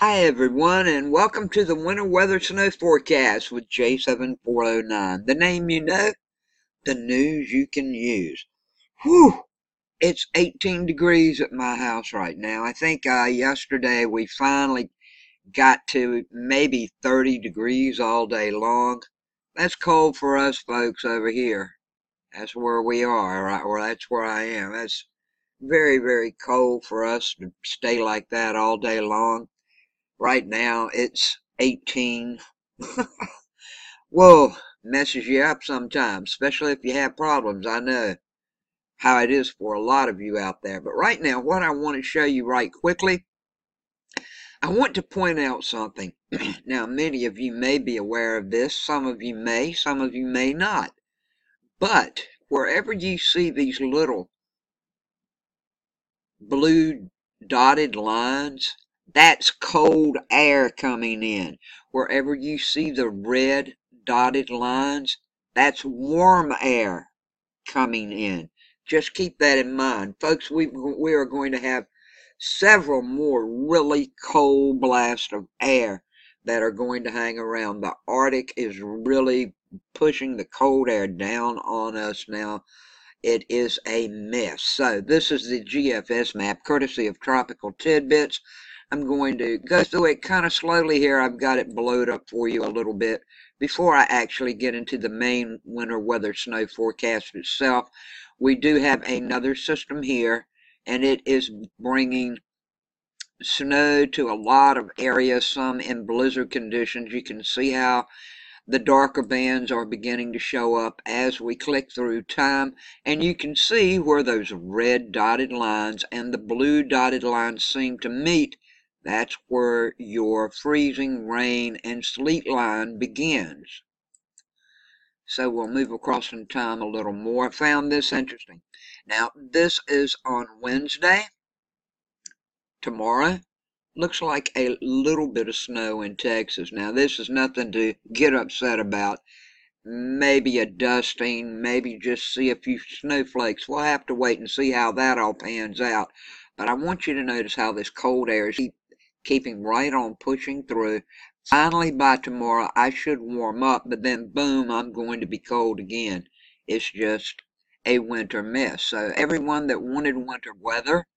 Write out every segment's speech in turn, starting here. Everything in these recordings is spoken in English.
Hi everyone, and welcome to the winter weather snow forecast with J7409. The name you know, the news you can use. Whew! It's 18 degrees at my house right now. I think yesterday we finally got to maybe 30 degrees all day long. That's cold for us folks over here. That's where we are, right? Or that's where I am. That's very, very cold for us to stay like that all day long. Right now it's 18. Whoa, messes you up sometimes, especially if you have problems. I know how it is for a lot of you out there. But right now, what I want to show you right quickly, I want to point out something. Now, many of you may be aware of this. Some of you may not. But wherever you see these little blue dotted lines, that's cold air coming in. Wherever you see the red dotted lines, that's warm air coming in. Just keep that in mind. Folks, we are going to have several more really cold blasts of air that are going to hang around. The Arctic is really pushing the cold air down on us now. It is a mess. So this is the GFS map, courtesy of Tropical Tidbits. I'm going to go through it kind of slowly here. I've got it blowed up for you a little bit before I actually get into the main winter weather snow forecast itself. We do have another system here, and it is bringing snow to a lot of areas, some in blizzard conditions. You can see how the darker bands are beginning to show up as we click through time, and you can see where those red dotted lines and the blue dotted lines seem to meet. That's where your freezing rain and sleet line begins. So we'll move across in time a little more. I found this interesting. Now, this is on Wednesday. Tomorrow looks like a little bit of snow in Texas. Now, this is nothing to get upset about. Maybe a dusting, maybe just see a few snowflakes. We'll have to wait and see how that all pans out. But I want you to notice how this cold air is keeping right on pushing through. Finally, by tomorrow, I should warm up, but then boom, I'm going to be cold again. It's just a winter mess. So everyone that wanted winter weather,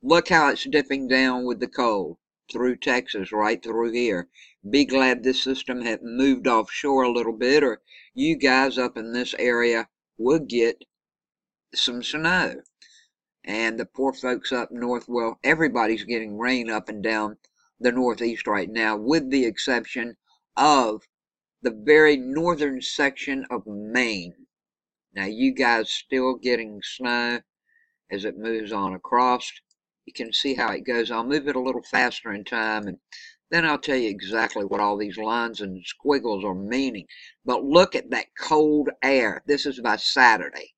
look how it's dipping down with the cold through Texas, right through here. Be glad this system had moved offshore a little bit, or you guys up in this area would get some snow. And the poor folks up north, well, everybody's getting rain up and down the northeast right now, with the exception of the very northern section of Maine. Now, you guys still getting snow as it moves on across. You can see how it goes. I'll move it a little faster in time, and then I'll tell you exactly what all these lines and squiggles are meaning. But look at that cold air. This is by Saturday.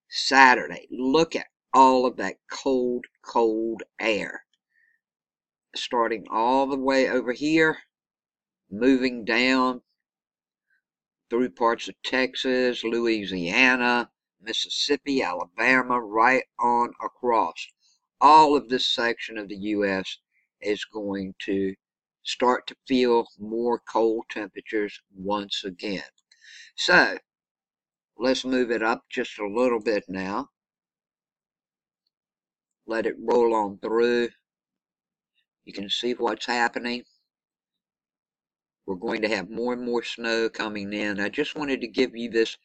Saturday. Look at all of that cold, cold air. Starting all the way over here, moving down through parts of Texas, Louisiana, Mississippi, Alabama, right on across. All of this section of the U.S. is going to start to feel more cold temperatures once again. So, let's move it up just a little bit now. Let it roll on through. You can see what's happening. We're going to have more and more snow coming in. I just wanted to give you this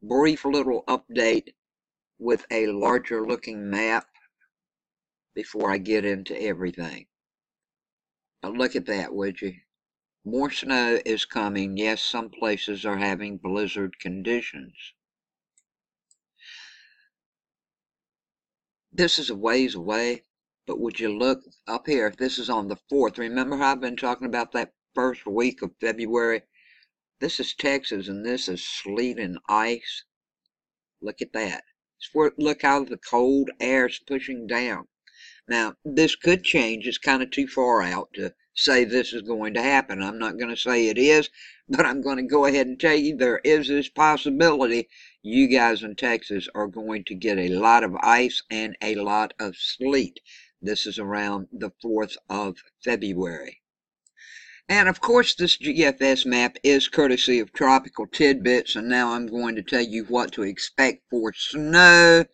brief little update with a larger looking map before I get into everything. Now look at that, would you? More snow is coming. Yes, some places are having blizzard conditions. This is a ways away, but would you look up here? This is on the 4th. Remember how I've been talking about that first week of February? This is Texas, and this is sleet and ice. Look at that. Look how the cold air is pushing down. Now, this could change. It's kind of too far out to say this is going to happen. I'm not going to say it is, but I'm going to go ahead and tell you there is this possibility you guys in Texas are going to get a lot of ice and a lot of sleet. This is around the 4th of February. And of course, this GFS map is courtesy of Tropical Tidbits, and now I'm going to tell you what to expect for snow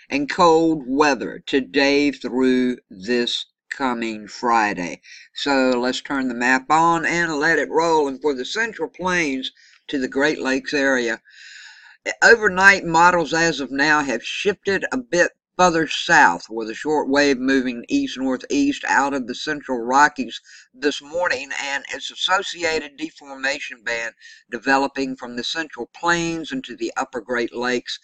and cold weather today through this coming Friday. So let's turn the map on and let it roll. And for the Central Plains to the Great Lakes area, overnight models as of now have shifted a bit further south, with a short wave moving east-northeast out of the central Rockies this morning, and its associated deformation band developing from the Central Plains into the upper Great Lakes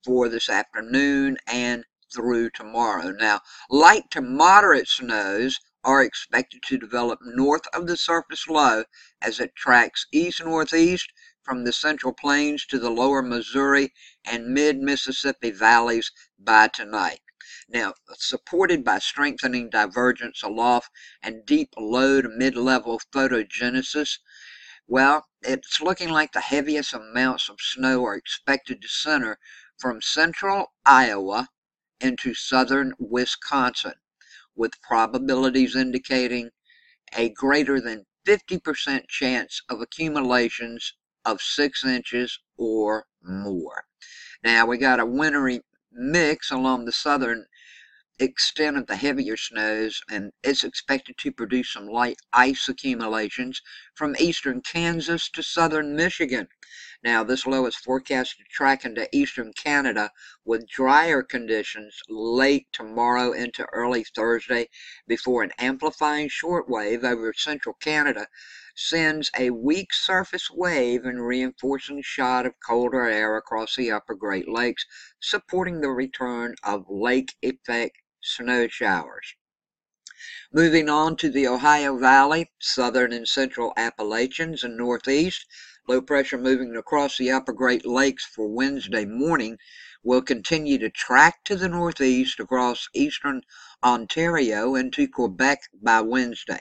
for this afternoon and through tomorrow. Now, light to moderate snows are expected to develop north of the surface low as it tracks east-northeast from the Central Plains to the lower Missouri and mid-Mississippi valleys by tonight. Now, supported by strengthening divergence aloft and deep low to mid-level photogenesis, well, it's looking like the heaviest amounts of snow are expected to center from central Iowa into southern Wisconsin, with probabilities indicating a greater than 50% chance of accumulations of 6 inches or more. Now, we got a wintry mix along the southern extent of the heavier snows, and it's expected to produce some light ice accumulations from eastern Kansas to southern Michigan. Now, this low is forecast to track into eastern Canada with drier conditions late tomorrow into early Thursday before an amplifying shortwave over central Canada sends a weak surface wave and reinforcing shot of colder air across the upper Great Lakes, supporting the return of lake effect snow showers. Moving on to the Ohio Valley, southern and central Appalachians, and northeast, low pressure moving across the upper Great Lakes for Wednesday morning will continue to track to the northeast across eastern Ontario into Quebec by Wednesday.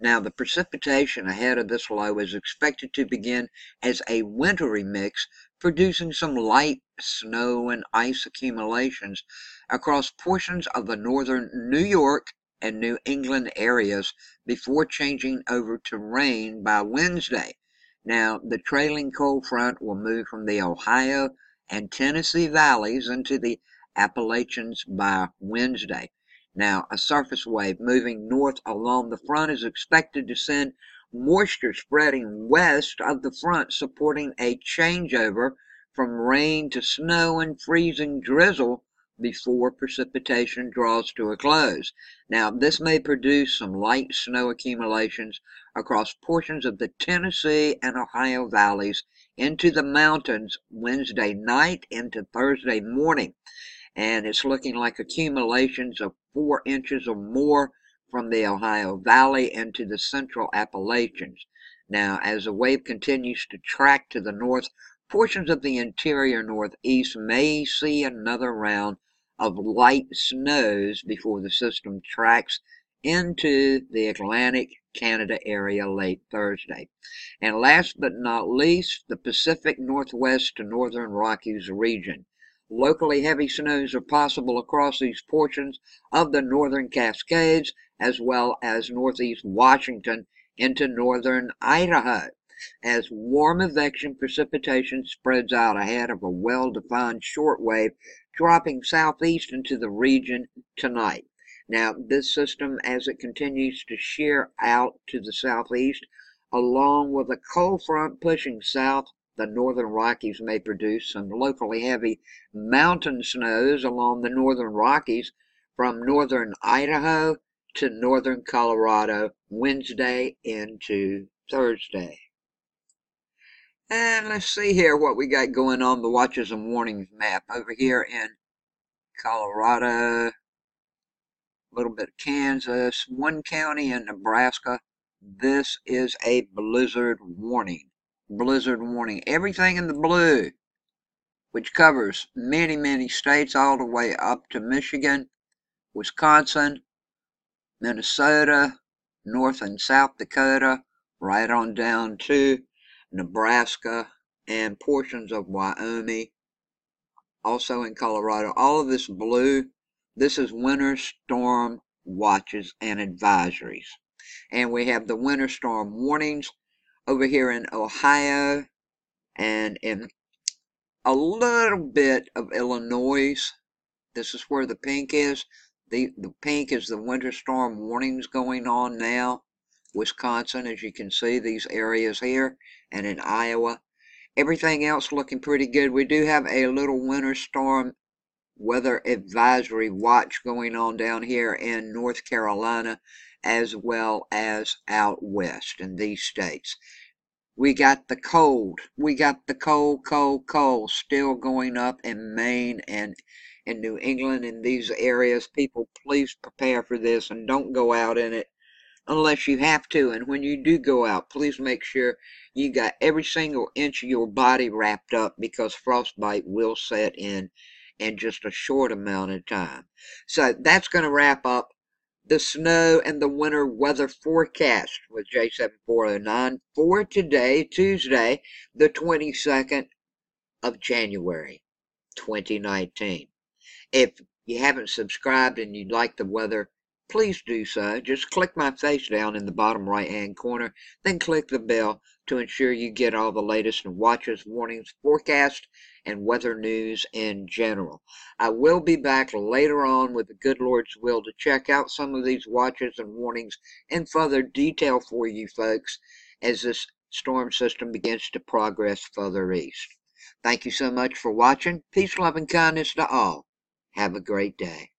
Now, the precipitation ahead of this low is expected to begin as a wintry mix, producing some light snow and ice accumulations across portions of the northern New York and New England areas before changing over to rain by Wednesday. Now, the trailing cold front will move from the Ohio and Tennessee valleys into the Appalachians by Wednesday. Now, a surface wave moving north along the front is expected to send moisture spreading west of the front, supporting a changeover from rain to snow and freezing drizzle before precipitation draws to a close. Now, this may produce some light snow accumulations across portions of the Tennessee and Ohio valleys into the mountains Wednesday night into Thursday morning. And it's looking like accumulations of 4 inches or more from the Ohio Valley into the central Appalachians. Now, as the wave continues to track to the north, portions of the interior northeast may see another round of light snows before the system tracks into the Atlantic Canada area late Thursday. And last but not least, the Pacific Northwest to Northern Rockies region. Locally heavy snows are possible across these portions of the northern Cascades, as well as northeast Washington into northern Idaho, as warm advection precipitation spreads out ahead of a well-defined shortwave dropping southeast into the region tonight. Now, this system, as it continues to shear out to the southeast, along with a cold front pushing south, the northern Rockies may produce some locally heavy mountain snows along the northern Rockies from northern Idaho to northern Colorado Wednesday into Thursday. And let's see here what we got going on the watches and warnings map over here in Colorado, a little bit of Kansas, one county in Nebraska. This is a blizzard warning. Blizzard warning. Everything in the blue, which covers many, many states all the way up to Michigan, Wisconsin, Minnesota, North and South Dakota, right on down to Nebraska, and portions of Wyoming, also in Colorado. All of this blue, this is winter storm watches and advisories. And we have the winter storm warnings over here in Ohio and in a little bit of Illinois. This is where the pink is. The pink is the winter storm warnings going on now. Wisconsin, as you can see, these areas here, and in Iowa. Everything else looking pretty good. We do have a little winter storm weather advisory watch going on down here in North Carolina, as well as out west in these states. We got the cold. We got the cold still going up in Maine and in New England in these areas. People, please prepare for this and don't go out in it unless you have to. And when you do go out, please make sure you got every single inch of your body wrapped up, because frostbite will set in just a short amount of time. So that's going to wrap up the snow and the winter weather forecast with J7409 for today, Tuesday, the 22nd of January, 2019. If you haven't subscribed and you'd like the weather, please do so. Just click my face down in the bottom right-hand corner, then click the bell to ensure you get all the latest watches, warnings, forecast, and weather news in general. I will be back later on with the good Lord's will to check out some of these watches and warnings in further detail for you folks as this storm system begins to progress further east. Thank you so much for watching. Peace, love, and kindness to all. Have a great day.